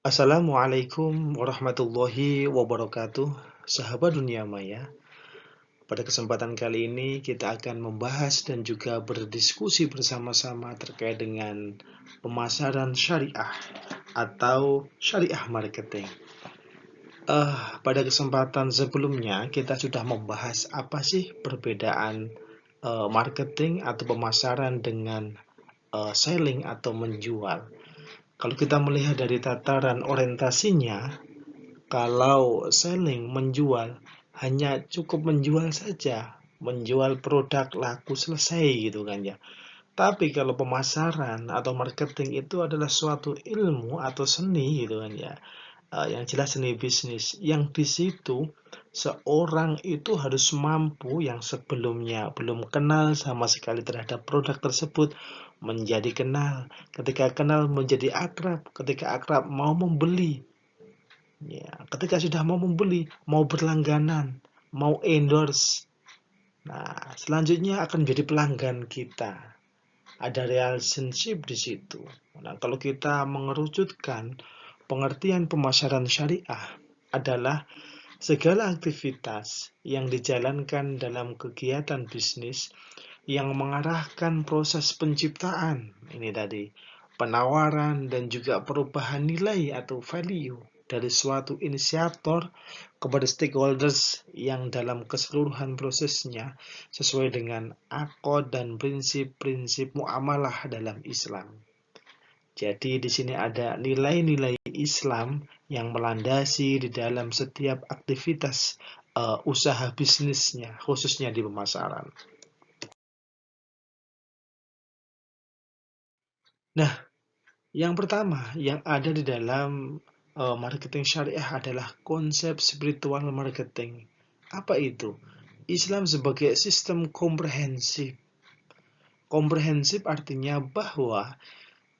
Assalamualaikum warahmatullahi wabarakatuh, sahabat dunia maya. Pada kesempatan kali ini kita akan membahas dan juga berdiskusi bersama-sama terkait dengan pemasaran syariah atau syariah marketing. Pada kesempatan sebelumnya kita sudah membahas apa sih perbedaan marketing atau pemasaran dengan selling atau menjual. Kalau kita melihat dari tataran orientasinya, kalau selling, menjual, hanya cukup menjual saja, menjual produk laku selesai gitu kan ya. Tapi kalau pemasaran atau marketing itu adalah suatu ilmu atau seni gitu kan ya. Yang jelas seni bisnis. Yang di situ seorang itu harus mampu yang sebelumnya belum kenal sama sekali terhadap produk tersebut menjadi kenal. Ketika kenal menjadi akrab, ketika akrab mau membeli. Ya, ketika sudah mau membeli, mau berlangganan, mau endorse. Nah, selanjutnya akan menjadi pelanggan kita. Ada relationship di situ. Nah, kalau kita mengerucutkan pengertian pemasaran syariah adalah segala aktivitas yang dijalankan dalam kegiatan bisnis yang mengarahkan proses penciptaan, ini tadi, penawaran dan juga perubahan nilai atau value dari suatu inisiator kepada stakeholders yang dalam keseluruhan prosesnya sesuai dengan akad dan prinsip-prinsip muamalah dalam Islam. Jadi di sini ada nilai-nilai Islam yang melandasi di dalam setiap aktivitas usaha bisnisnya, khususnya di pemasaran. Nah, yang pertama yang ada di dalam marketing syariah adalah konsep spiritual marketing. Apa itu? Islam sebagai sistem komprehensif. Komprehensif artinya bahwa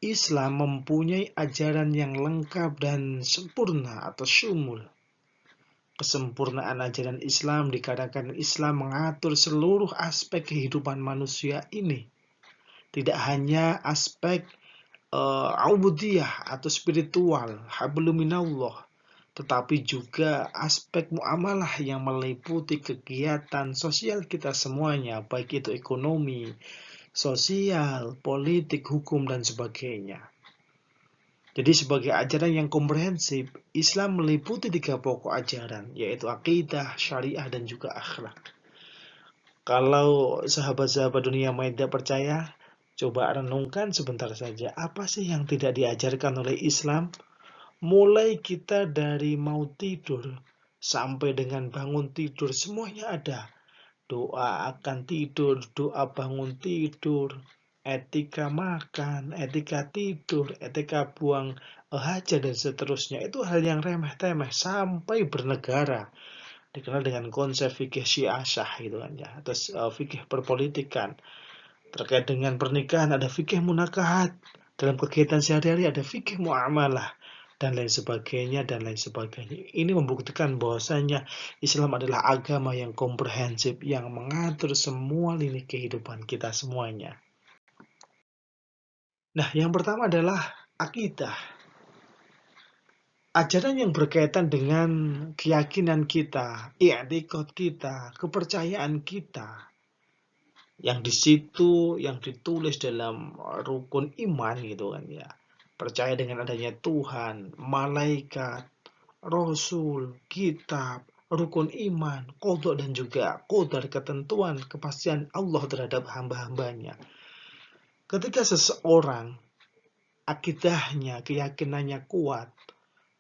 Islam mempunyai ajaran yang lengkap dan sempurna atau syumul. Kesempurnaan ajaran Islam dikarenakan Islam mengatur seluruh aspek kehidupan manusia ini. Tidak hanya aspek ubudiyah atau spiritual, habluminallah, tetapi juga aspek muamalah yang meliputi kegiatan sosial kita semuanya, baik itu ekonomi, sosial, politik, hukum, dan sebagainya. Jadi sebagai ajaran yang komprehensif, Islam meliputi 3 pokok ajaran, yaitu akidah, syariah, dan juga akhlak. Kalau sahabat-sahabat dunia maya tidak percaya, coba renungkan sebentar saja, apa sih yang tidak diajarkan oleh Islam? Mulai kita dari mau tidur sampai dengan bangun tidur, semuanya ada. Doa akan tidur, doa bangun tidur, etika makan, etika tidur, etika buang hajat dan seterusnya. Itu hal yang remeh-temeh sampai bernegara. Dikenal dengan konsep fikih syiasah gitu kan ya. Atau fikih perpolitikan. Terkait dengan pernikahan ada fikih munakahat. Dalam kegiatan sehari-hari ada fikih muamalah dan lain sebagainya dan lain sebagainya. Ini membuktikan bahwasanya Islam adalah agama yang komprehensif yang mengatur semua lini kehidupan kita semuanya. Nah, yang pertama adalah akidah. Ajaran yang berkaitan dengan keyakinan kita, i'tikad kita, kepercayaan kita. Yang di situ yang ditulis dalam rukun iman gitu kan ya. Percaya dengan adanya Tuhan, malaikat, Rasul, kitab, rukun iman, qada dan juga qadar, ketentuan, kepastian Allah terhadap hamba-hambanya. Ketika seseorang akidahnya, keyakinannya kuat,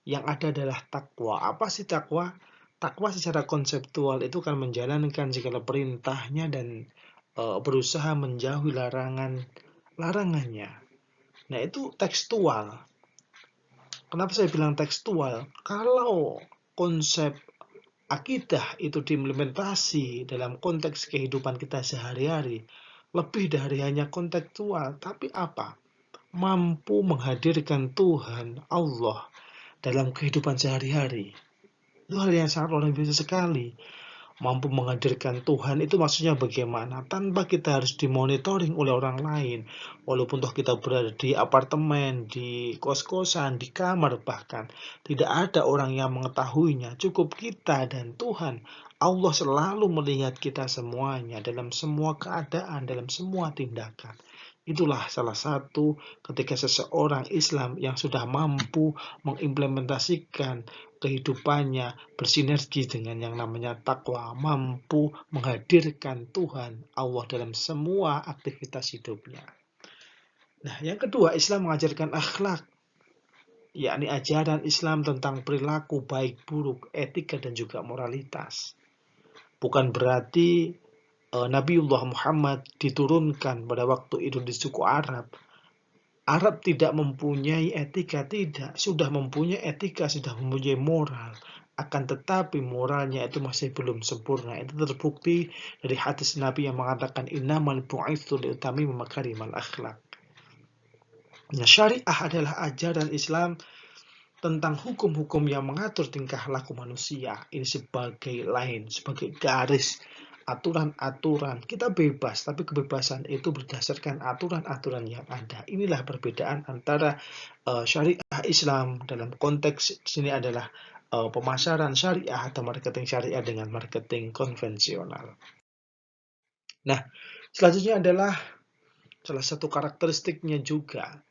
yang ada adalah takwa. Apa sih takwa? Takwa secara konseptual itu kan menjalankan segala perintahnya dan berusaha menjauhi larangannya. Nah, itu tekstual. Kenapa saya bilang tekstual? Kalau konsep akidah itu diimplementasi dalam konteks kehidupan kita sehari-hari, lebih dari hanya kontekstual, tapi apa? Mampu menghadirkan Tuhan, Allah, dalam kehidupan sehari-hari. Itu hal yang sangat luar biasa sekali. mampu menghadirkan Tuhan itu maksudnya bagaimana? Tanpa kita harus dimonitoring oleh orang lain. Walaupun toh kita berada di apartemen, di kos-kosan, di kamar bahkan. Tidak ada orang yang mengetahuinya. Cukup kita dan Tuhan. Allah selalu melihat kita semuanya dalam semua keadaan, dalam semua tindakan. Itulah salah satu ketika seseorang Islam yang sudah mampu mengimplementasikan kehidupannya bersinergi dengan yang namanya takwa, mampu menghadirkan Tuhan Allah dalam semua aktivitas hidupnya. Nah, yang kedua, Islam mengajarkan akhlak, yakni ajaran Islam tentang perilaku baik buruk, etika dan juga moralitas. Bukan berarti Nabiullah Muhammad diturunkan pada waktu itu di suku Arab. Arab tidak mempunyai etika, tidak. Sudah mempunyai etika, sudah mempunyai moral. Akan tetapi moralnya itu masih belum sempurna. Itu terbukti dari hadis Nabi yang mengatakan innamal bu'itsu liutammima makarimal akhlak. Nah, syariah adalah ajaran Islam tentang hukum-hukum yang mengatur tingkah laku manusia. Ini sebagai garis aturan-aturan. Kita bebas, tapi kebebasan itu berdasarkan aturan-aturan yang ada. Inilah perbedaan antara syariah Islam dalam konteks sini adalah pemasaran syariah atau marketing syariah dengan marketing konvensional. Nah, selanjutnya adalah salah satu karakteristiknya juga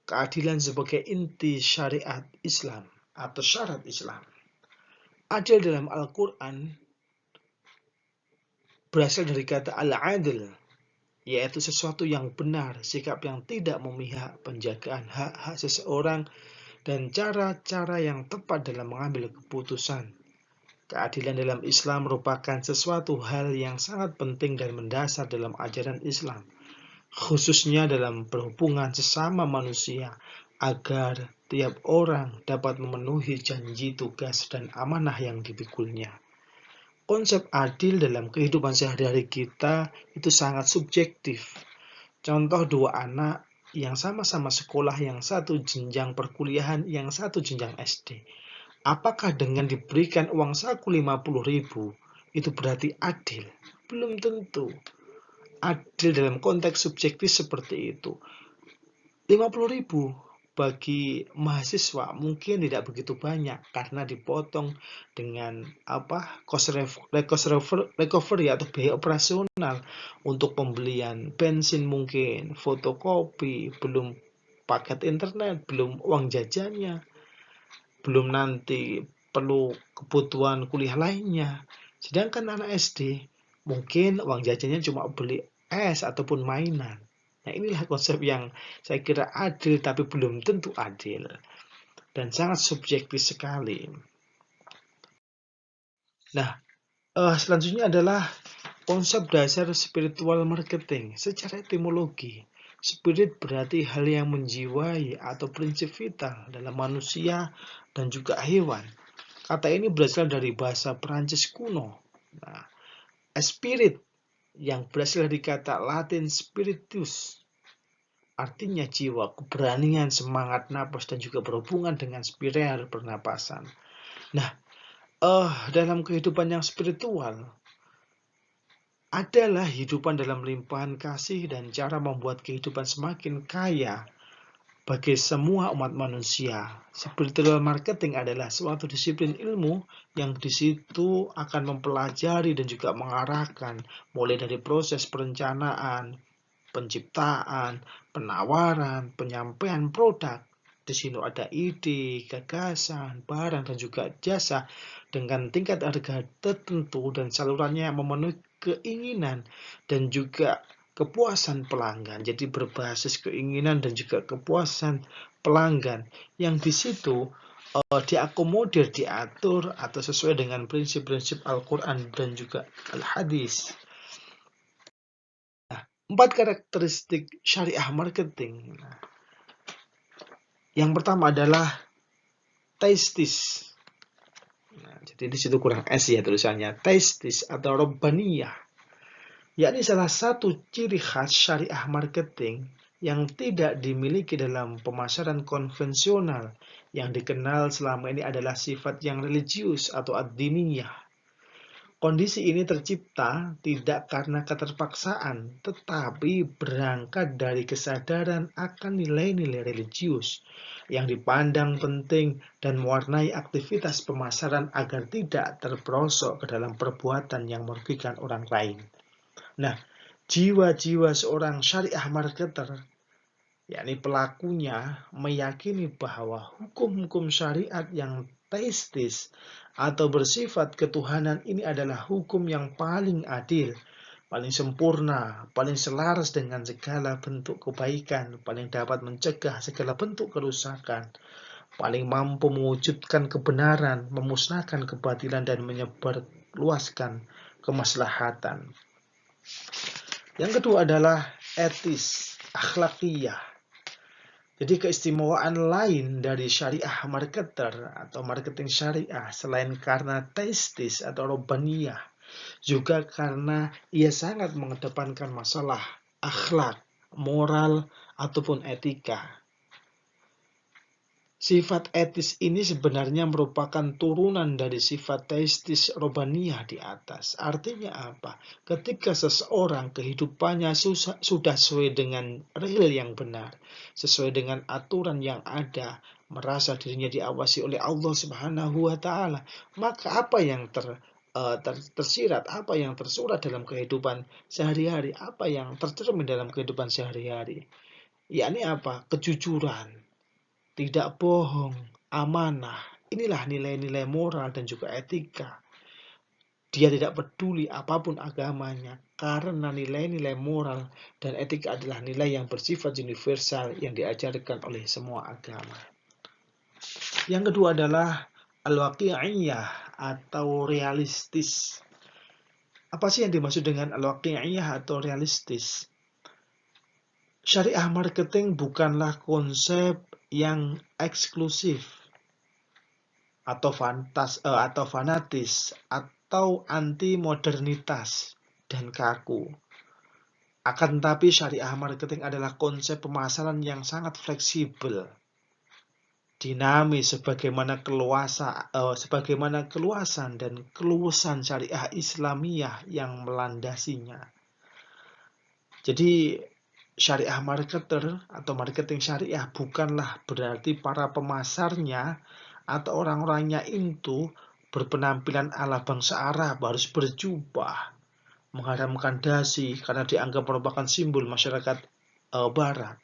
keadilan sebagai inti syariat Islam atau syarat Islam. Adil dalam Al-Quran berasal dari kata al-adil, yaitu sesuatu yang benar, sikap yang tidak memihak, penjagaan hak-hak seseorang, dan cara-cara yang tepat dalam mengambil keputusan. Keadilan dalam Islam merupakan sesuatu hal yang sangat penting dan mendasar dalam ajaran Islam, khususnya dalam berhubungan sesama manusia, agar tiap orang dapat memenuhi janji, tugas, dan amanah yang dipikulnya. Konsep adil dalam kehidupan sehari-hari kita itu sangat subjektif. Contoh dua anak yang sama-sama sekolah, yang satu jenjang perkuliahan, yang satu jenjang SD. Apakah dengan diberikan uang saku 50.000 itu berarti adil? Belum tentu. Adil dalam konteks subjektif seperti itu. 50.000 bagi mahasiswa mungkin tidak begitu banyak karena dipotong dengan cost recovery atau biaya operasional untuk pembelian bensin, mungkin fotokopi, belum paket internet, belum uang jajannya, belum nanti perlu kebutuhan kuliah lainnya. Sedangkan anak SD mungkin uang jajannya cuma beli es ataupun mainan. Nah, inilah konsep yang saya kira adil tapi belum tentu adil dan sangat subjektif sekali. Nah, selanjutnya adalah konsep dasar spiritual marketing. Secara etimologi, spirit berarti hal yang menjiwai atau prinsip vital dalam manusia dan juga hewan. Kata ini berasal dari bahasa Perancis kuno. Nah, spirit yang berasal dari kata Latin spiritus, artinya jiwa, keberanian, semangat, napas, dan juga berhubungan dengan spiral pernapasan. Nah, dalam kehidupan yang spiritual adalah hidupan dalam limpahan kasih dan cara membuat kehidupan semakin kaya bagi semua umat manusia. Spiritual marketing adalah suatu disiplin ilmu yang di situ akan mempelajari dan juga mengarahkan mulai dari proses perencanaan, penciptaan, penawaran, penyampaian produk. Di sini ada ide, gagasan, barang, dan juga jasa dengan tingkat harga tertentu dan salurannya yang memenuhi keinginan dan juga kepuasan pelanggan. Jadi berbasis keinginan dan juga kepuasan pelanggan yang di situ diakomodir, diatur atau sesuai dengan prinsip-prinsip Al-Quran dan juga Al-Hadis. Nah, 4 karakteristik syariah marketing. Yang pertama adalah taistis. Nah, jadi di situ kurang S ya tulisannya, taistis atau robbaniyah. Yakni salah satu ciri khas syariah marketing yang tidak dimiliki dalam pemasaran konvensional yang dikenal selama ini adalah sifat yang religius atau ad-diniyah. Kondisi ini tercipta tidak karena keterpaksaan, tetapi berangkat dari kesadaran akan nilai-nilai religius yang dipandang penting dan mewarnai aktivitas pemasaran agar tidak terperosok ke dalam perbuatan yang merugikan orang lain. Nah, jiwa-jiwa seorang syariah marketer, yakni pelakunya, meyakini bahwa hukum-hukum syariat yang teistis atau bersifat ketuhanan ini adalah hukum yang paling adil, paling sempurna, paling selaras dengan segala bentuk kebaikan, paling dapat mencegah segala bentuk kerusakan, paling mampu mewujudkan kebenaran, memusnahkan kebatilan, dan menyebarluaskan kemaslahatan. Yang kedua adalah etis, akhlakiyah. Jadi keistimewaan lain dari syariah marketer atau marketing syariah selain karena teistis atau robaniyah, juga karena ia sangat mengedepankan masalah akhlak, moral, ataupun etika. Sifat etis ini sebenarnya merupakan turunan dari sifat teistis robaniyah di atas. Artinya apa? Ketika seseorang kehidupannya sudah sesuai dengan real yang benar, sesuai dengan aturan yang ada, merasa dirinya diawasi oleh Allah Subhanahu wa taala, maka apa yang tersirat, apa yang tersurat dalam kehidupan sehari-hari, apa yang tercermin dalam kehidupan sehari-hari, yakni apa? Kejujuran, tidak bohong, amanah. Inilah nilai-nilai moral dan juga etika. Dia tidak peduli apapun agamanya, karena nilai-nilai moral dan etika adalah nilai yang bersifat universal yang diajarkan oleh semua agama. Yang kedua adalah al-waqi'iyah atau realistis. Apa sih yang dimaksud dengan al-waqi'iyah atau realistis? Syariah marketing bukanlah konsep yang eksklusif atau fanatis atau anti modernitas dan kaku. Akan tetapi syariah marketing adalah konsep pemasaran yang sangat fleksibel, dinamis sebagaimana keluasan dan keluasan syariah Islamiyah yang melandasinya. Jadi syariah marketer atau marketing syariah bukanlah berarti para pemasarnya atau orang-orangnya itu berpenampilan ala bangsa Arab, harus berjubah, mengharamkan dasi karena dianggap merupakan simbol masyarakat Barat.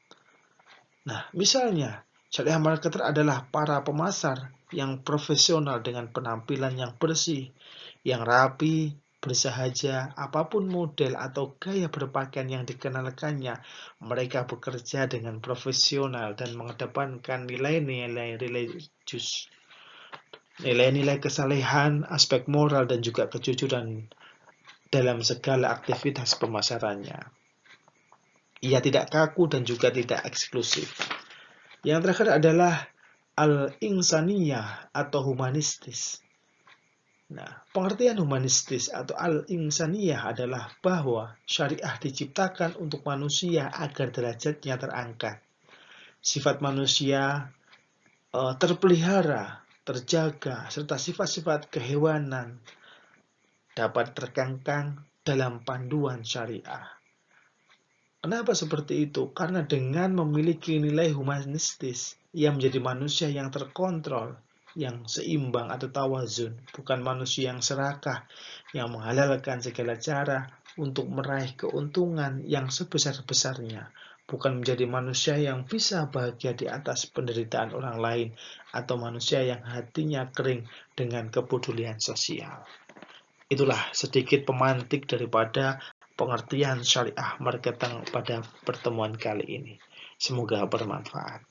Nah, misalnya syariah marketer adalah para pemasar yang profesional dengan penampilan yang bersih, yang rapi, bersahaja, apapun model atau gaya berpakaian yang dikenalkannya, mereka bekerja dengan profesional dan mengedepankan nilai-nilai religius, nilai-nilai kesalehan, aspek moral, dan juga kejujuran dalam segala aktivitas pemasarannya. Ia tidak kaku dan juga tidak eksklusif. Yang terakhir adalah al-insaniyah atau humanistis. Nah, pengertian humanistis atau al-insaniyah adalah bahwa syariah diciptakan untuk manusia agar derajatnya terangkat. Sifat manusia terpelihara, terjaga, serta sifat-sifat kehewanan dapat terkangkang dalam panduan syariah. Kenapa seperti itu? Karena dengan memiliki nilai humanistis, ia menjadi manusia yang terkontrol, yang seimbang atau tawazun, bukan manusia yang serakah, yang menghalalkan segala cara untuk meraih keuntungan yang sebesar-besarnya, bukan menjadi manusia yang bisa bahagia di atas penderitaan orang lain, atau manusia yang hatinya kering dengan kepedulian sosial. Itulah sedikit pemantik daripada pengertian syariah marketing pada pertemuan kali ini. Semoga bermanfaat.